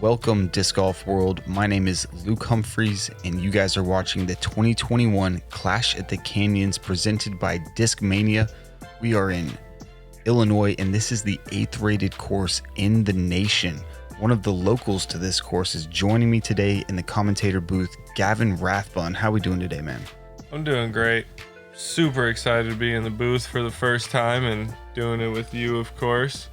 Welcome, Disc Golf World. My name is Luke Humphries, and you guys are watching the 2021 Clash at the Canyons presented by Discmania. We are in Illinois, and this is the 8th rated course in the nation. One of the locals to this course is joining me today in the commentator booth, Gavin Rathbun. How are we doing today, man? I'm doing great. Super excited to be in the booth for the first time and doing it with you, of course.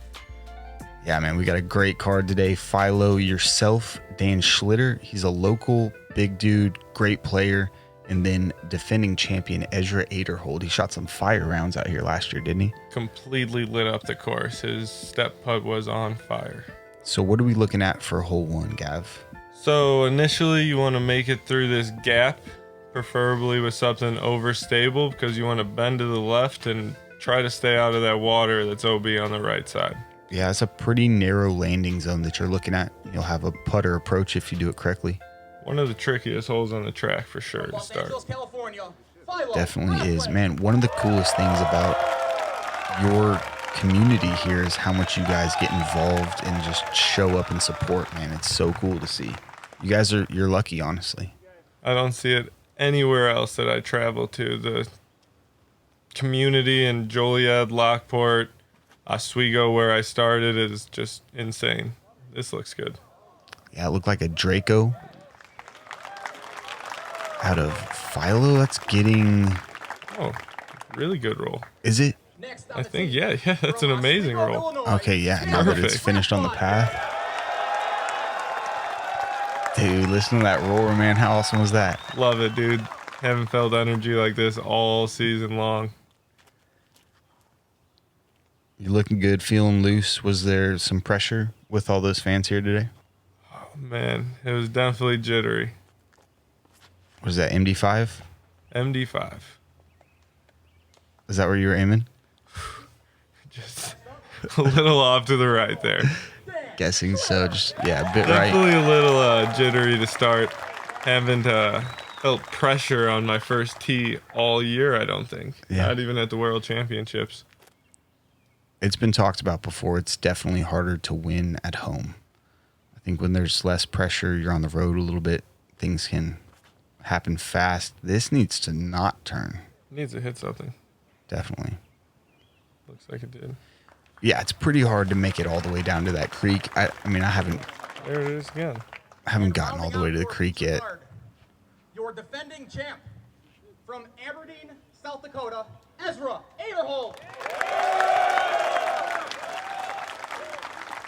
Yeah, man, we got a great card today. Philo, yourself, Dan Schlitter. He's a local, big dude, great player. And then defending champion Ezra Aderhold. He shot some fire rounds out here last year, didn't he? Completely lit up the course. His step putt was on fire. So what are we looking at for hole one, Gav? So initially you want to make it through this gap, preferably with something overstable, because you want to bend to the left and try to stay out of that water that's OB on the right side. Yeah, it's a pretty narrow landing zone that you're looking at. You'll have a putter approach if you do it correctly. One of the trickiest holes on the track for sure to start. Definitely is. Man, one of the coolest things about your community here is how much you guys get involved and just show up and support, man. It's so cool to see. You're lucky, honestly. I don't see it anywhere else that I travel to. The community in Joliet, Lockport, Oswego, where I started, is just insane. This looks good. Yeah, it looked like a Draco out of Philo. That's getting... Oh, really good roll. Is it? I think, yeah, that's an amazing roll. Okay, yeah, now that it's finished on the path. Dude, listen to that roar, man. How awesome was that? Love it, dude. Haven't felt energy like this all season long. You looking good, feeling loose. Was there some pressure with all those fans here today? Oh, man, it was definitely jittery. Was that MD5? MD5. Is that where you were aiming? Just a little off to the right there. Guessing so. Just, yeah, a bit Definitely right. a little jittery to start. Haven't felt pressure on my first tee all year, I don't think. Yeah. Not even at the World Championships. It's been talked about before. It's definitely harder to win at home. I think when there's less pressure, you're on the road a little bit, things can happen fast. This needs to not turn. Needs to hit something. Definitely. Looks like it did. Yeah, it's pretty hard to make it all the way down to that creek. I mean, I haven't There it is again. gotten all the way to the creek yet. Your defending champ from Aberdeen, South Dakota, Ezra Aderhold.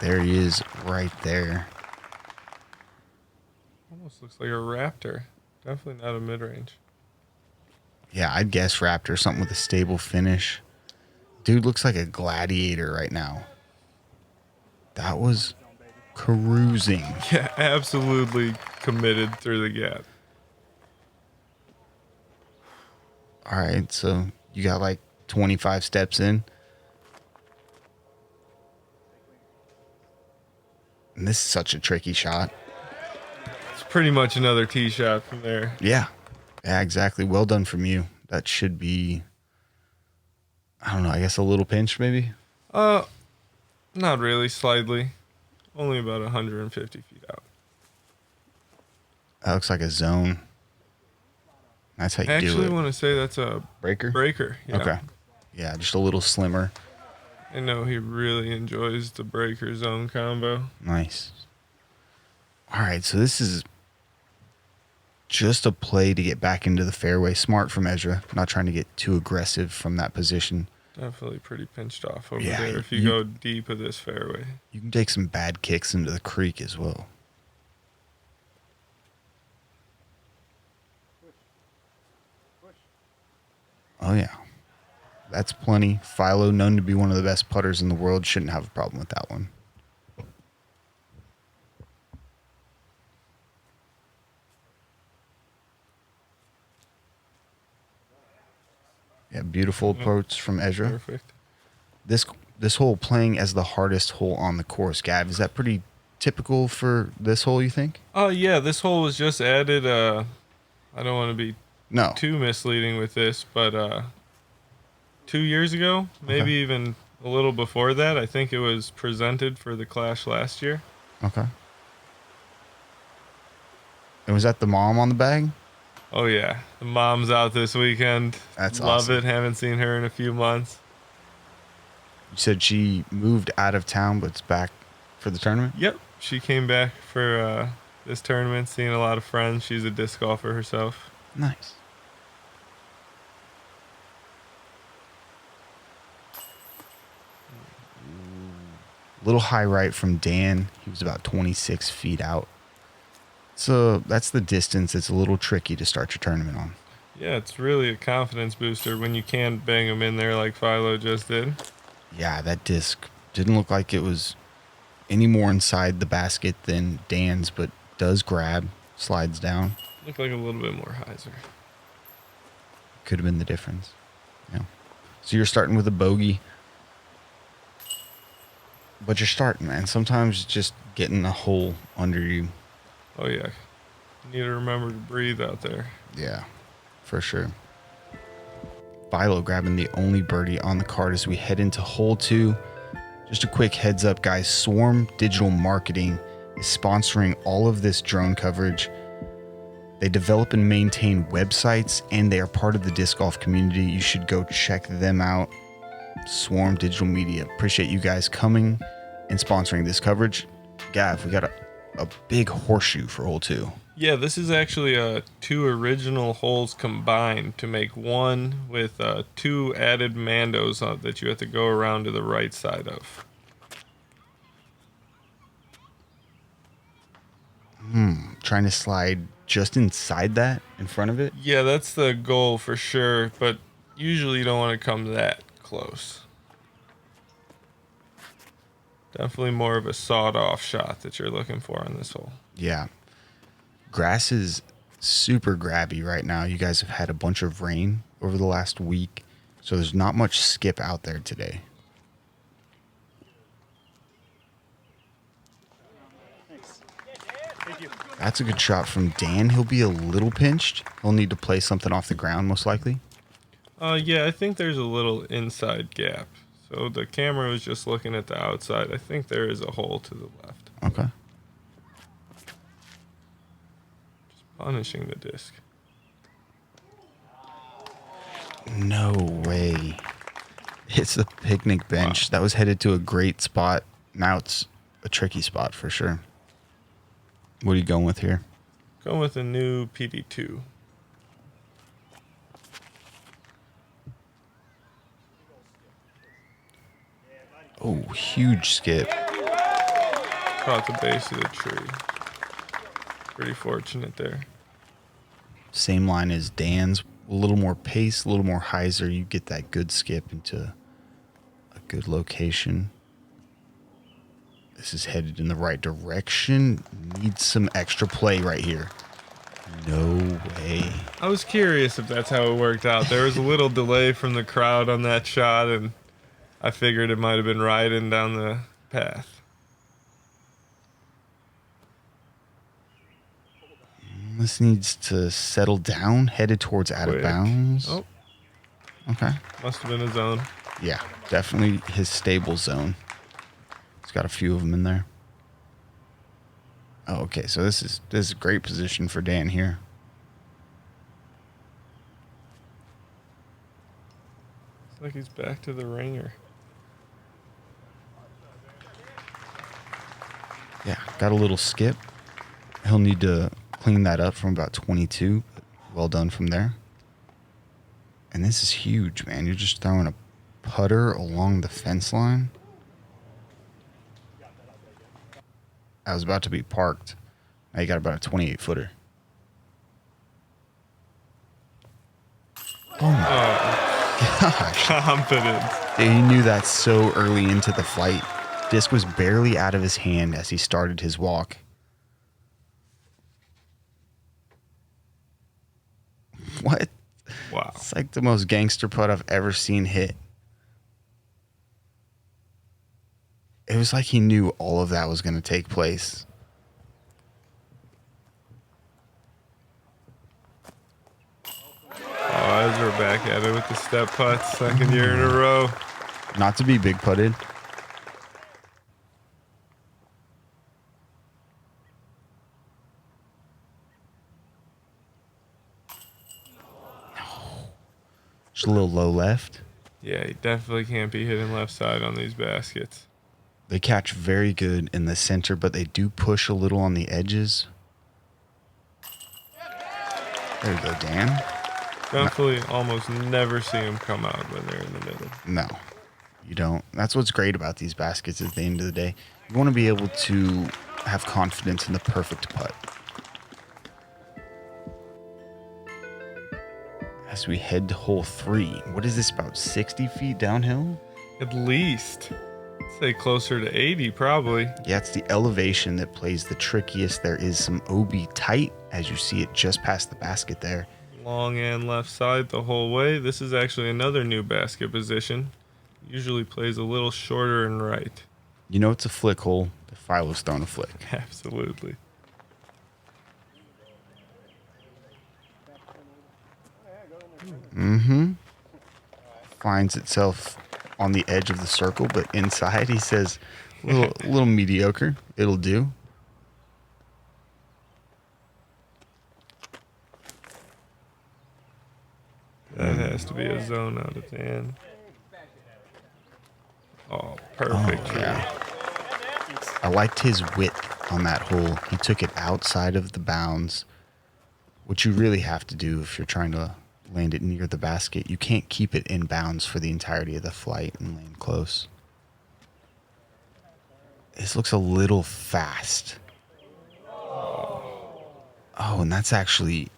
There he is right there. Almost looks like a Raptor. Definitely not a mid-range. Yeah, I'd guess Raptor, something with a stable finish. Dude looks like a gladiator right now. That was cruising. Yeah, absolutely committed through the gap. All right, so you got like 25 steps in. And this is such a tricky shot. It's pretty much another tee shot from there. Yeah. Yeah, exactly. Well done from you. That should be, I don't know, I guess a little pinch maybe? Not really, slightly. Only about 150 feet out. That looks like a zone. That's how you I do it. actually want to say that's a Breaker? breaker. Yeah. Okay. Yeah, just a little slimmer. I know he really enjoys the breaker zone combo. Nice. All right, so this is just a play to get back into the fairway. Smart from Ezra, not trying to get too aggressive from that position. Definitely pretty pinched off over Yeah, there if you go deep of this fairway. You can take some bad kicks into the creek as well. Oh, yeah. That's plenty. Philo, known to be one of the best putters in the world, shouldn't have a problem with that one. Yeah, beautiful approach from Ezra. Perfect. This hole playing as the hardest hole on the course, Gav, is that pretty typical for this hole, you think? Oh, yeah, this hole was just added. I don't want to be too misleading with this, but 2 years ago, maybe even a little before that. I think it was presented for the Clash last year. Okay. And was that the mom on the bag? Oh yeah, the mom's out this weekend. That's Love awesome. it. Haven't seen her in a few months. You said she moved out of town, but it's back for the tournament? Yep, she came back for this tournament, seeing a lot of friends. She's a disc golfer herself. Nice. Little high right from Dan. He was about 26 feet out. So that's the distance. It's a little tricky to start your tournament on. Yeah, it's really a confidence booster when you can bang them in there like Philo just did. Yeah, that disc didn't look like it was any more inside the basket than Dan's, but does grab, slides down. Looked like a little bit more hyzer. Could have been the difference. Yeah. So you're starting with a bogey. But you're starting, man. Sometimes just getting a hole under you. Oh yeah, you need to remember to breathe out there. Yeah, for sure. Philo grabbing the only birdie on the card as we head into hole 2. Just a quick heads up, guys. Swarm Digital Marketing is sponsoring all of this drone coverage. They develop and maintain websites, and they are part of the disc golf community. You should go check them out. Swarm Digital Media. Appreciate you guys coming and sponsoring this coverage. Gav, we got a big horseshoe for hole 2. Yeah, this is actually 2 original holes combined to make one with 2 added mandos that you have to go around to the right side of. Trying to slide just inside that, in front of it. Yeah, that's the goal for sure, but usually you don't want to come that close. Definitely more of a sawed-off shot that you're looking for on this hole. Yeah. Grass is super grabby right now. You guys have had a bunch of rain over the last week, so there's not much skip out there today. That's a good shot from Dan. He'll be a little pinched. He'll need to play something off the ground, most likely. Yeah, I think there's a little inside gap. So the camera was just looking at the outside. I think there is a hole to the left. Okay. Just punishing the disc. No way. It's a picnic bench. Wow. That was headed to a great spot. Now it's a tricky spot for sure. What are you going with here? Going with a new PD2. Oh, huge skip. Caught the base of the tree. Pretty fortunate there. Same line as Dan's. A little more pace, a little more hyzer. You get that good skip into a good location. This is headed in the right direction. Needs some extra play right here. No way. I was curious if that's how it worked out. There was a little delay from the crowd on that shot, and I figured it might have been riding down the path. This needs to settle down, headed towards out of Quick. bounds. Oh, Okay. must have been his own. Yeah, definitely his stable zone. He's got a few of them in there. Oh, okay. So this is a great position for Dan here. It's like he's back to the ringer. Yeah, got a little skip. He'll need to clean that up from about 22. But well done from there. And this is huge, man. You're just throwing a putter along the fence line. I was about to be parked. Now you got about a 28-footer. Oh my gosh. Confidence. He knew that so early into the flight. Disc was barely out of his hand as he started his walk. What? Wow. It's like the most gangster putt I've ever seen hit. It was like he knew all of that was going to take place. Oh, Ezra back at it with the step putts, second year in a row. Not to be big putted. Just a little low left. Yeah, he definitely can't be hitting left side on these baskets. They catch very good in the center, but they do push a little on the edges. There you go, Dan. Definitely almost never see them come out when they're in the middle. No, you don't. That's what's great about these baskets at the end of the day. You want to be able to have confidence in the perfect putt. As we head to hole 3, what is this, about 60 feet downhill? At least. I'd say closer to 80 probably. Yeah, it's the elevation that plays the trickiest. There is some OB tight, as you see it just past the basket there. Long and left side the whole way. This is actually another new basket position. Usually plays a little shorter and right. You know it's a flick hole if Philo's throwing a flick. Absolutely. Finds itself on the edge of the circle, but inside he says, a little mediocre. It'll do. That has to be a zone out of 10. Oh, perfect. Yeah. I liked his width on that hole. He took it outside of the bounds, which you really have to do if you're trying to land it near the basket. You can't keep it in bounds for the entirety of the flight and land close. This looks a little fast. Oh, and that's actually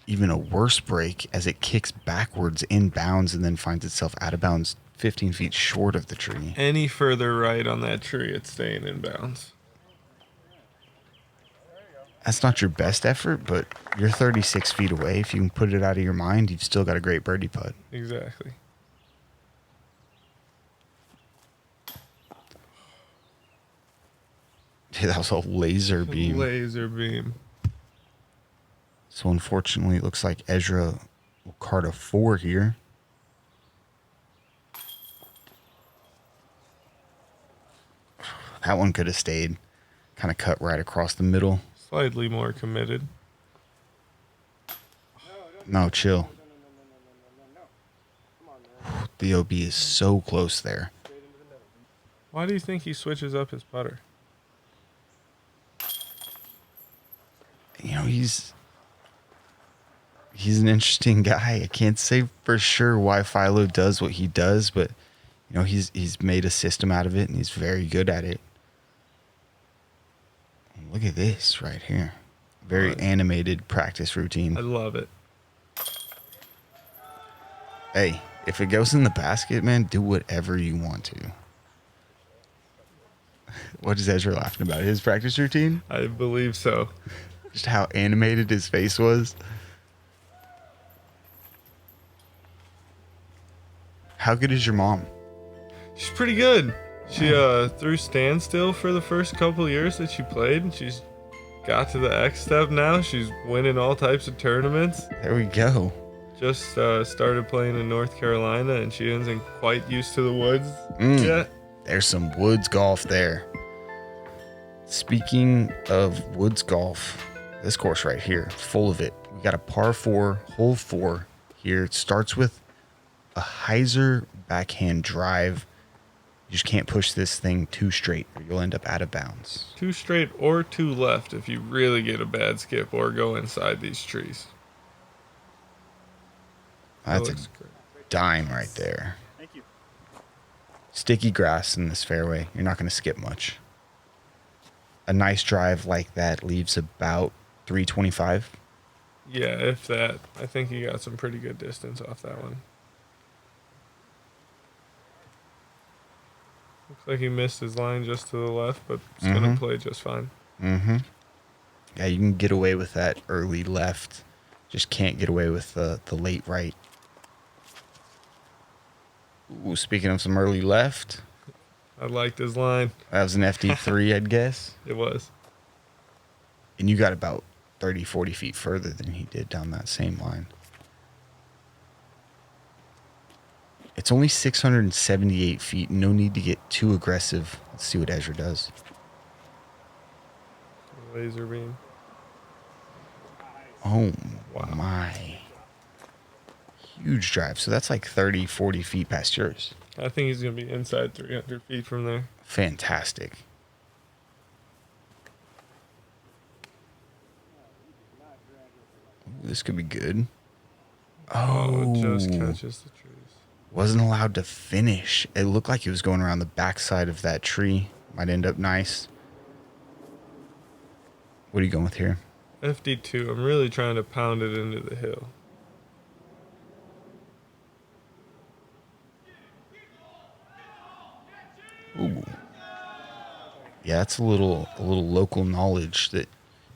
even a worse break as it kicks backwards in bounds and then finds itself out of bounds 15 feet short of the tree. Any further right on that tree, it's staying in bounds. That's not your best effort, but you're 36 feet away. If you can put it out of your mind, you've still got a great birdie putt. Exactly. Dude, that was a laser beam. Laser beam. So unfortunately, it looks like Ezra will card a 4 here. That one could have stayed. Kind of cut right across the middle. Slightly more committed. No, chill. The OB is so close there. Why do you think he switches up his putter? You know, he's an interesting guy. I can't say for sure why Philo does what he does, but you know, he's made a system out of it and he's very good at it. And look at this right here. Very animated practice routine. I love it. Hey, if it goes in the basket, man, do whatever you want to. What is Ezra laughing about? His practice routine? I believe so. Just how animated his face was. How good is your mom? She's pretty good. She threw standstill for the first couple of years that she played, and she's got to the X step now. She's winning all types of tournaments. There we go. Just started playing in North Carolina, and she isn't quite used to the woods yet. There's some woods golf there. Speaking of woods golf, this course right here, full of it. We got a par 4, hole 4 here. It starts with a hyzer backhand drive. You just can't push this thing too straight or you'll end up out of bounds. Too straight or too left if you really get a bad skip or go inside these trees. That's a great. dime right there. Thank you. Sticky grass in this fairway. You're not going to skip much. A nice drive like that leaves about 325. Yeah, if that. I think he got some pretty good distance off that one. Looks like he missed his line just to the left, but it's going to play just fine. Yeah, you can get away with that early left. Just can't get away with the late right. Ooh, speaking of some early left. I liked his line. That was an FD3, I'd guess. It was. And you got about 30, 40 feet further than he did down that same line. It's only 678 feet. No need to get too aggressive. Let's see what Ezra does. Laser beam. Oh, my. huge drive. So that's like 30, 40 feet past yours. I think he's going to be inside 300 feet from there. Fantastic. Ooh, this could be good. Oh, it just Oh. catches the trees. Wasn't allowed to finish. It looked like he was going around the backside of that tree. Might end up nice. What are you going with here? FD2. I'm really trying to pound it into the hill. Ooh. Yeah, that's a little local knowledge that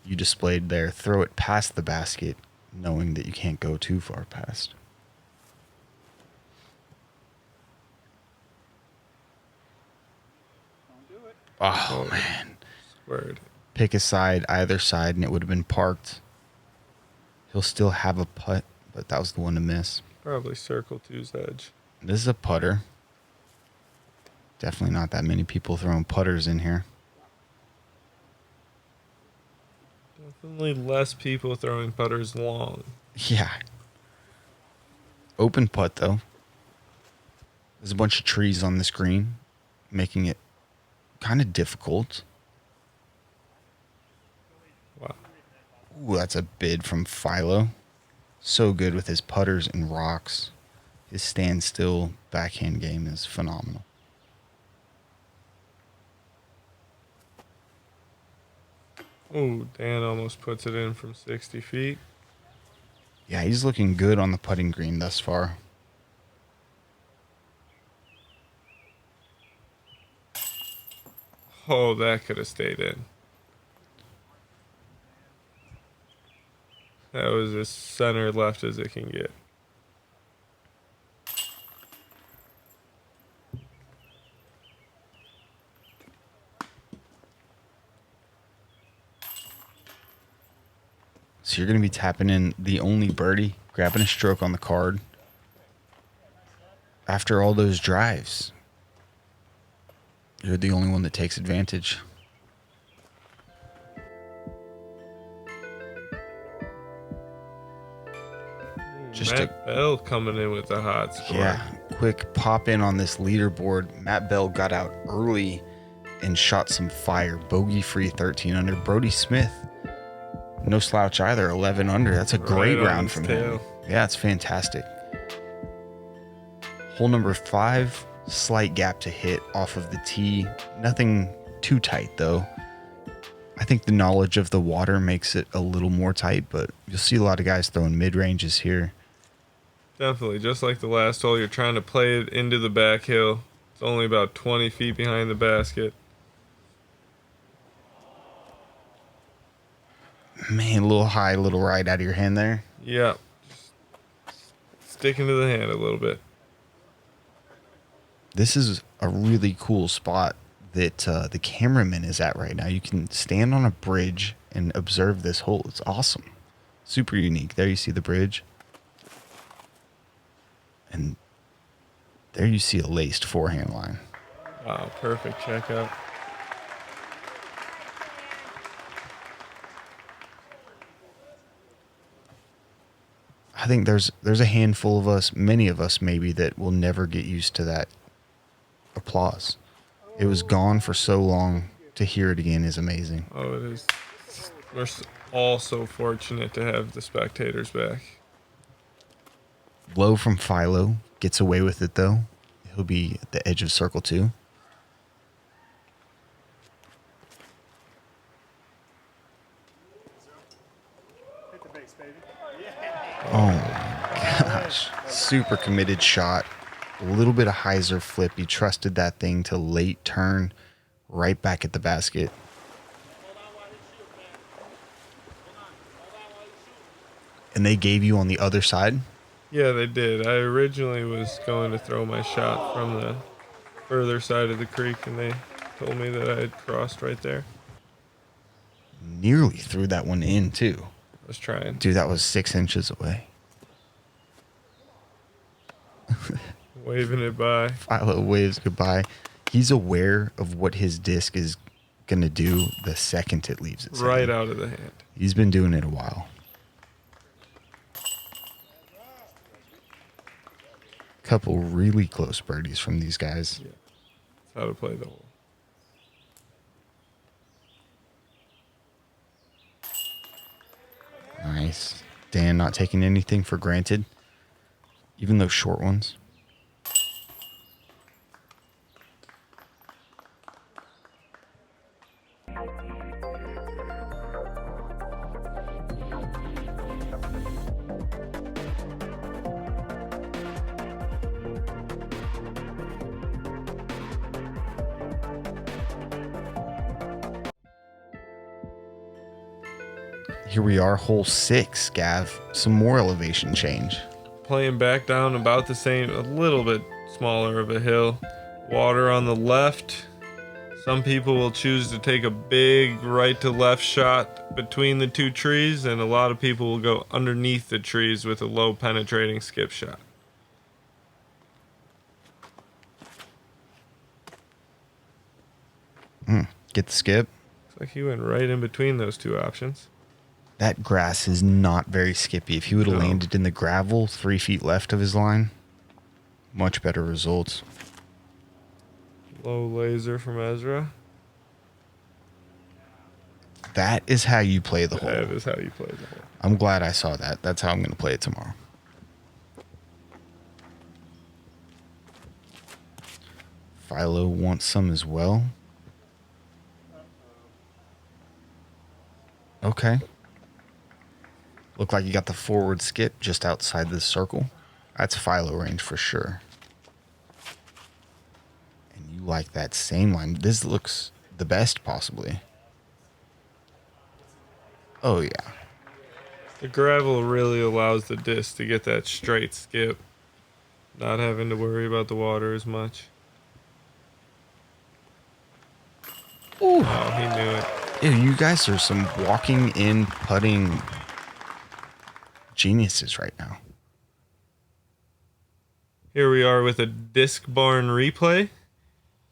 you displayed there. Throw it past the basket, knowing that you can't go too far past. Oh, man. Squared. Pick a side, either side, and it would have been parked. He'll still have a putt, but that was the one to miss. Probably circle two's edge. This is a putter. Definitely not that many people throwing putters in here. Definitely less people throwing putters long. Yeah. Open putt, though. There's a bunch of trees on this green, making it kind of difficult. Wow. Ooh, that's a bid from Philo. So good with his putters and rocks. His standstill backhand game is phenomenal. Ooh, Dan almost puts it in from 60 feet. Yeah, he's looking good on the putting green thus far. Oh, that could have stayed in. That was as center left as it can get. So you're going to be tapping in the only birdie, grabbing a stroke on the card. After all those drives, you're the only one that takes advantage. Just Matt Bell coming in with a hot score. Yeah, quick pop in on this leaderboard. Matt Bell got out early and shot some fire. Bogey free 13 under. Brody Smith, no slouch either, 11 under. That's a great Right on round his from tail. him. Yeah, it's fantastic. Hole number 5, slight gap to hit off of the tee. Nothing too tight though. I think the knowledge of the water makes it a little more tight, but you'll see a lot of guys throwing mid-ranges here. Definitely. Just like the last hole, you're trying to play it into the back hill. It's only about 20 feet behind the basket. Man, a little high, a little right out of your hand there. Yeah. Just sticking to the hand a little bit. This is a really cool spot that the cameraman is at right now. You can stand on a bridge and observe this hole. It's awesome. Super unique. There you see the bridge. And there you see a laced forehand line. Wow, perfect checkout. I think there's a handful of us, many of us maybe, that will never get used to that applause. It was gone for so long. To hear it again is amazing. Oh, it is. We're all so fortunate to have the spectators back. Low from Philo. Gets away with it, though. He'll be at the edge of circle 2. Oh, my gosh. Super committed shot. A little bit of hyzer flip. He trusted that thing to late turn right back at the basket. And they gave you on the other side? Yeah, they did. I originally was going to throw my shot from the further side of the creek, and they told me that I had crossed right there. Nearly threw that one in, too. I was trying. Dude, that was 6 inches away. Waving it by. Philo waves goodbye. He's aware of what his disc is going to do the second it leaves its Right hand. out of the hand. He's been doing it a while. Couple really close birdies from these guys. Yeah. That's how to play the hole. Nice. Dan not taking anything for granted, even those short ones. Here we are, hole 6, Gav. Some more elevation change. Playing back down about the same, a little bit smaller of a hill. Water on the left. Some people will choose to take a big right to left shot between the two trees, and a lot of people will go underneath the trees with a low penetrating skip shot. Get the skip. Looks like he went right in between those two options. That grass is not very skippy. If he would have No. landed in the gravel 3 feet left of his line, much better results. Low laser from Ezra. That is how you play the hole. That is how you play the hole. I'm glad I saw that. That's how I'm going to play it tomorrow. Philo wants some as well. Okay. Look like you got the forward skip just outside the circle. That's Philo range for sure. And you like that same line. This looks the best possibly. Oh, yeah. The gravel really allows the disc to get that straight skip, not having to worry about the water as much. Ooh. Oh, he knew it. Ew, you guys are some walking in putting geniuses right now. Here we are with a Disc Barn replay.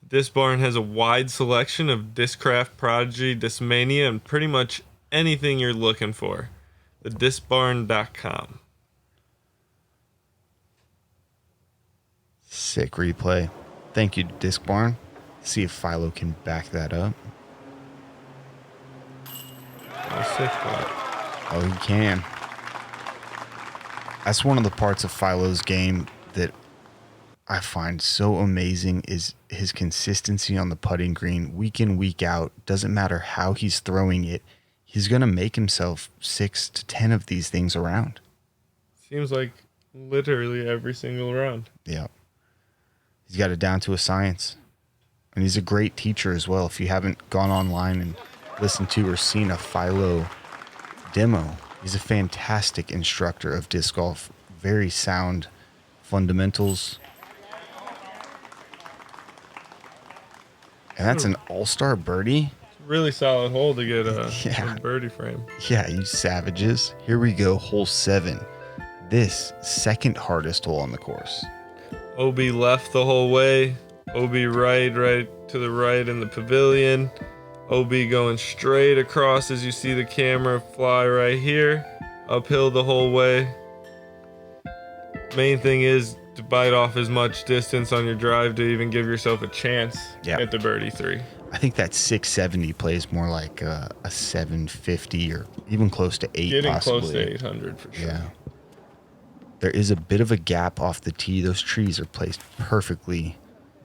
Disc Barn has a wide selection of Discraft, Prodigy, Discmania, and pretty much anything you're looking for. The discbarn.com. Sick replay. Thank you, Disc Barn. See if Philo can back that up. Oh, sick one. Oh, he can. That's one of the parts of Philo's game that I find so amazing is his consistency on the putting green week in, week out. Doesn't matter how he's throwing it. He's going to make himself 6 to 10 of these things around. Seems like literally every single round. Yeah. He's got it down to a science. And he's a great teacher as well. If you haven't gone online and listened to or seen a Philo demo, he's a fantastic instructor of disc golf. Very sound fundamentals. And that's an all-star birdie. Really solid hole to get a Yeah. birdie frame. Yeah, you savages. Here we go, hole 7. This second hardest hole on the course. OB left the whole way. OB right to the right in the pavilion. OB going straight across as you see the camera fly right here. Uphill the whole way. Main thing is to bite off as much distance on your drive to even give yourself a chance at the birdie 3. I think that 670 plays more like a 750 or even close to 8 Getting possibly. close to 800 for sure. Yeah. There is a bit of a gap off the tee. Those trees are placed perfectly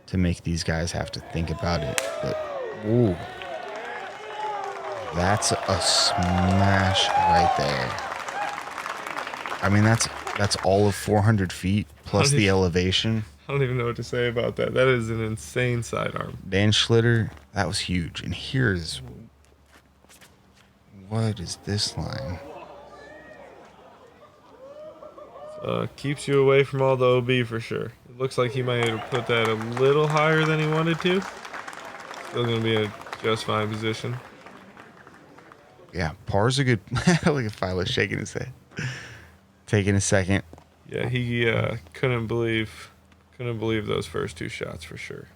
to make these guys have to think about it. But, ooh. That's a smash right there. I mean, that's all of 400 feet plus the elevation. I don't even know what to say about that. That is an insane sidearm. Dan Schlitter, that was huge. And here's... What is this line? Keeps you away from all the OB for sure. It looks like he might have put that a little higher than he wanted to. Still going to be in a just fine position. Yeah, par's a good... Look at Philo shaking his head. Taking a second. Yeah, he couldn't believe those first 2 shots for sure.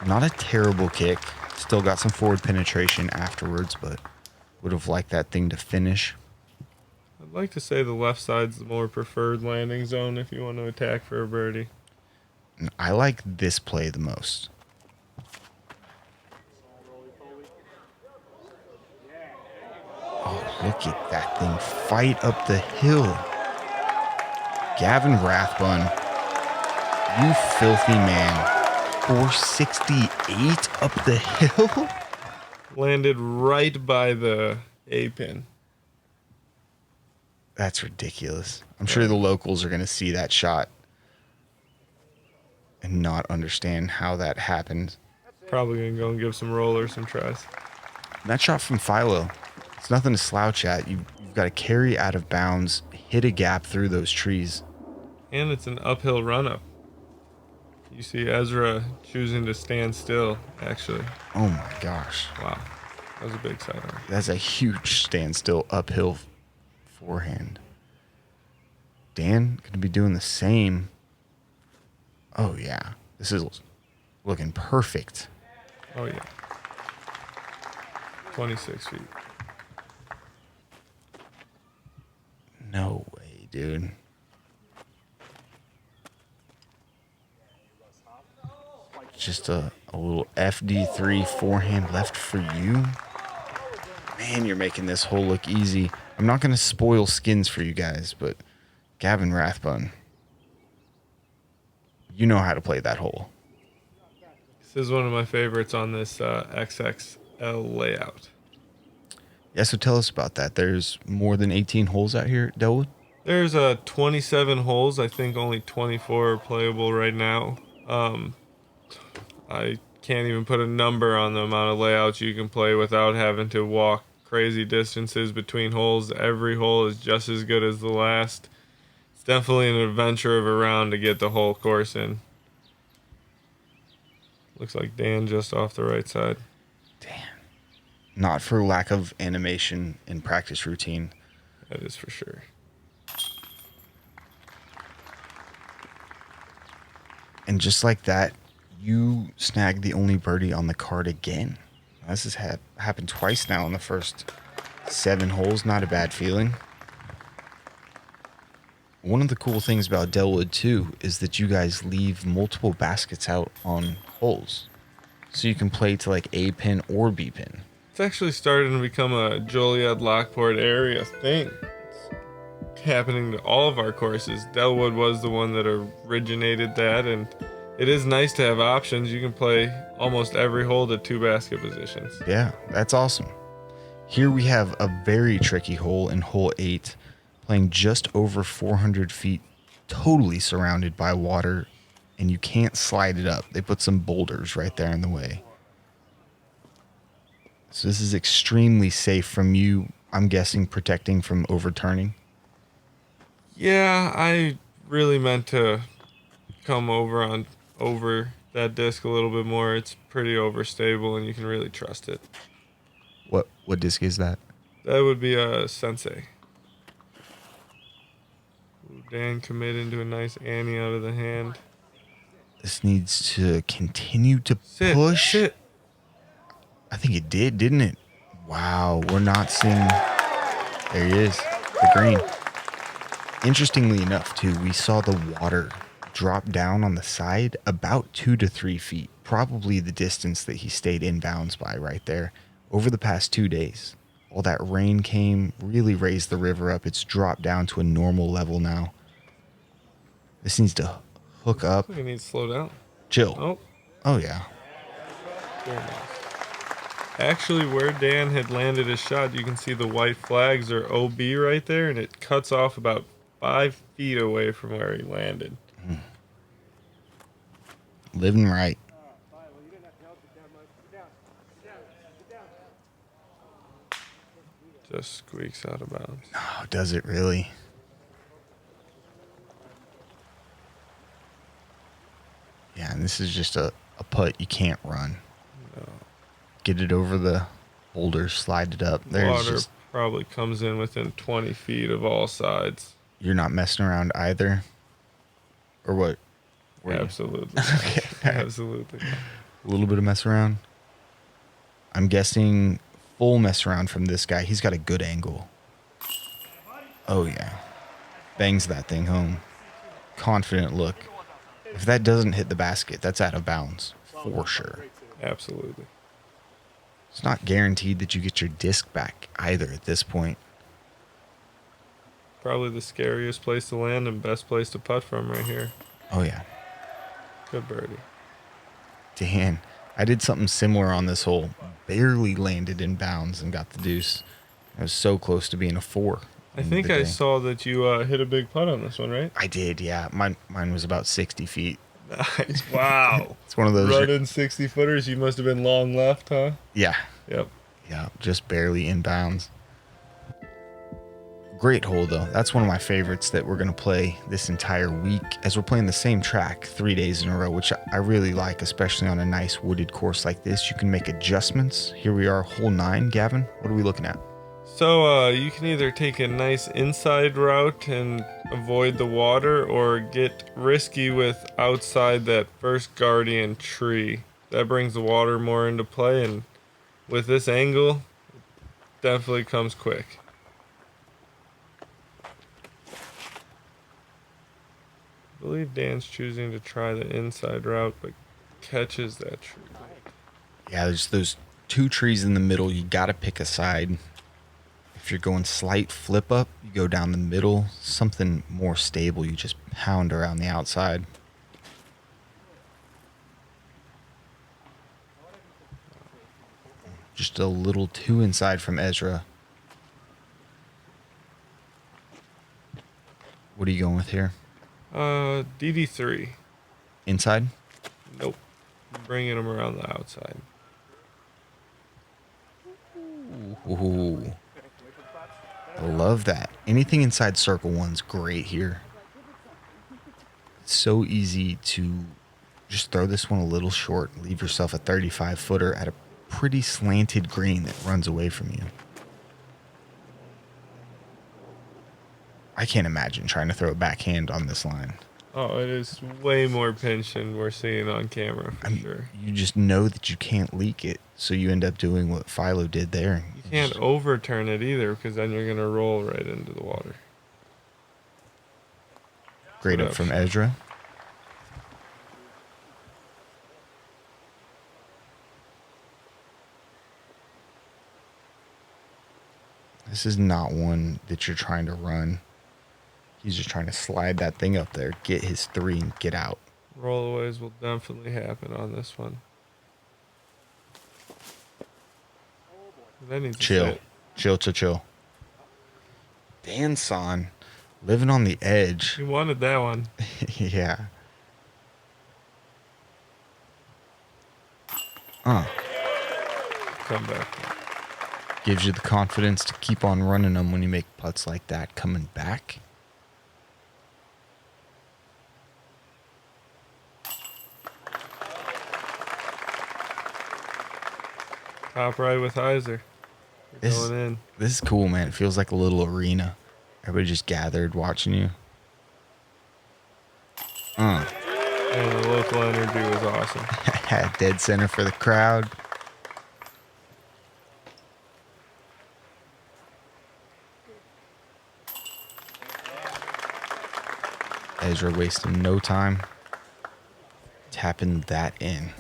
Not a terrible kick. Still got some forward penetration afterwards, but would have liked that thing to finish. I'd like to say the left side's the more preferred landing zone if you want to attack for a birdie. I like this play the most. Oh, look at that thing fight up the hill. Gavin Rathbun, you filthy man. 468 up the hill? Landed right by the A pin. That's ridiculous. I'm sure the locals are going to see that shot and not understand how that happened. Probably going to go and give some rollers some tries. And that shot from Philo, it's nothing to slouch at. You've got to carry out of bounds, hit a gap through those trees. And it's an uphill run-up. You see Ezra choosing to stand still, actually. Oh my gosh. Wow. That was a big sidearm. That's a huge standstill uphill forehand. Dan going to be doing the same. Oh, yeah. This is looking perfect. Oh, yeah. 26 feet. No way, dude. Just a little FD3 forehand left for you. Man, you're making this hole look easy. I'm not going to spoil skins for you guys, but Gavin Rathbun, you know how to play that hole. This is one of my favorites on this XXL layout. Yeah, so tell us about that. There's more than 18 holes out here at Dellwood? There's 27 holes. I think only 24 are playable right now. I can't even put a number on the amount of layouts you can play without having to walk crazy distances between holes. Every hole is just as good as the last. It's definitely an adventure of a round to get the whole course in. Looks like Dan just off the right side. Damn. Not for lack of animation and practice routine. That is for sure. And just like that, you snagged the only birdie on the card again. This has happened twice now in the first 7 holes. Not a bad feeling. One of the cool things about Dellwood, too, is that you guys leave multiple baskets out on holes. So you can play to like A pin or B pin. It's actually starting to become a Joliet Lockport area thing. It's happening to all of our courses. Dellwood was the one that originated that, and it is nice to have options. You can play almost every hole to 2 basket positions. Yeah, that's awesome. Here we have a very tricky hole in hole 8, playing just over 400 feet, totally surrounded by water, and you can't slide it up. They put some boulders right there in the way. So this is extremely safe from you, I'm guessing, protecting from overturning. Yeah, I really meant to come over that disc a little bit more. It's pretty overstable, and you can really trust it. What disc is that? That would be a Sensei. Ooh, Dan commit into a nice Annie out of the hand. This needs to continue to push. Sit. I think it did, didn't it? Wow, we're not seeing... There he is, the green. Interestingly enough, too, we saw the water drop down on the side about 2 to 3 feet, probably the distance that he stayed inbounds by right there. Over the past 2 days, all that rain came, really raised the river up. It's dropped down to a normal level now. This needs to hook up. We need to slow down. Chill. Oh, yeah. Very nice. Actually, where Dan had landed his shot, you can see the white flags are OB right there, and it cuts off about 5 feet away from where he landed. Living right. Just squeaks out of bounds. Oh, does it really? Yeah, and this is just a putt you can't run. No. Get it over the boulder, slide it up. Water probably comes in within 20 feet of all sides. You're not messing around either? Or what? Absolutely. Okay. Absolutely. A little bit of mess around? I'm guessing full mess around from this guy. He's got a good angle. Oh, yeah. Bangs that thing home. Confident look. If that doesn't hit the basket, that's out of bounds for sure. Absolutely. It's not guaranteed that you get your disc back either at this point. Probably the scariest place to land and best place to putt from right here. Oh, yeah. Good birdie. Dan, I did something similar on this hole. Barely landed in bounds and got the deuce. I was so close to being a 4. I think I saw that you hit a big putt on this one, right? I did, yeah. Mine was about 60 feet. Nice. Wow. It's one of those. Running 60 footers. You must have been long left, huh? Yeah. Yep. Yeah, just barely in bounds. Great hole, though. That's one of my favorites that we're going to play this entire week, as we're playing the same track 3 days in a row, which I really like, especially on a nice wooded course like this. You can make adjustments. Here we are, hole 9. Gavin, what are we looking at? So you can either take a nice inside route and avoid the water, or get risky with outside that first guardian tree. That brings the water more into play, and with this angle, definitely comes quick. I believe Dan's choosing to try the inside route, but catches that tree. Yeah, there's those 2 trees in the middle. You got to pick a side. If you're going slight flip up, you go down the middle. Something more stable, you just pound around the outside. Just a little too inside from Ezra. What are you going with here? DD3. Inside? Nope. Bringing him around the outside. Ooh. I love that. Anything inside circle 1's great here. It's so easy to just throw this one a little short, leave yourself a 35 footer at a pretty slanted green that runs away from you. I can't imagine trying to throw a backhand on this line. Oh, it is way more pinch than we're seeing on camera, for sure. You just know that you can't leak it, so you end up doing what Philo did there. You can't overturn it either, because then you're going to roll right into the water. Great up from Ezra. This is not one that you're trying to run. He's just trying to slide that thing up there, get his 3, and get out. Rollaways will definitely happen on this one. That needs to sit. Chill. Dan Son, living on the edge. He wanted that one. Yeah. Come back. Gives you the confidence to keep on running them when you make putts like that coming back. Top right with Heiser. Going in. This is cool, man. It feels like a little arena. Everybody just gathered watching you. And the local energy was awesome. Dead center for the crowd. Ezra wasting no time. Tapping that in.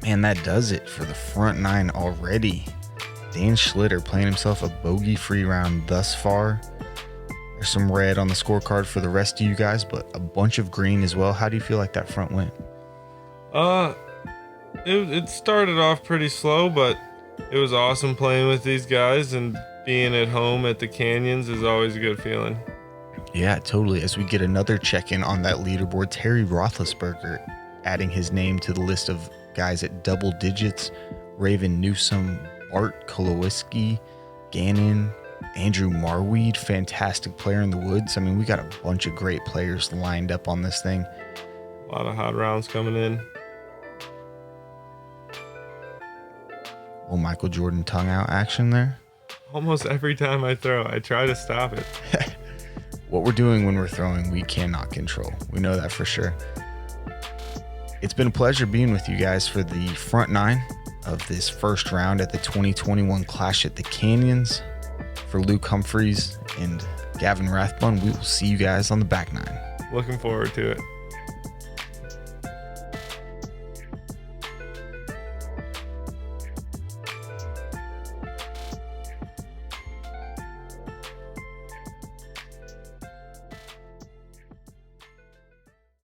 Man, that does it for the front 9 already. Dan Schlitter playing himself a bogey-free round thus far. There's some red on the scorecard for the rest of you guys, but a bunch of green as well. How do you feel like that front went? It started off pretty slow, but it was awesome playing with these guys, and being at home at the Canyons is always a good feeling. Yeah, totally. As we get another check-in on that leaderboard, Terry Roethlisberger adding his name to the list of guys at double digits. Raven Newsom, Bart Kolowiski, Gannon, Andrew Marweed, fantastic player in the woods. I mean, we got a bunch of great players lined up on this thing. A lot of hot rounds coming in. Little Michael Jordan tongue out action there. Almost every time I throw, I try to stop it. What we're doing when we're throwing, we cannot control. We know that for sure. It's been a pleasure being with you guys for the front nine of this first round at the 2021 Clash at the Canyons. For Luke Humphries and Gavin Rathbun, we will see you guys on the back nine. Looking forward to it.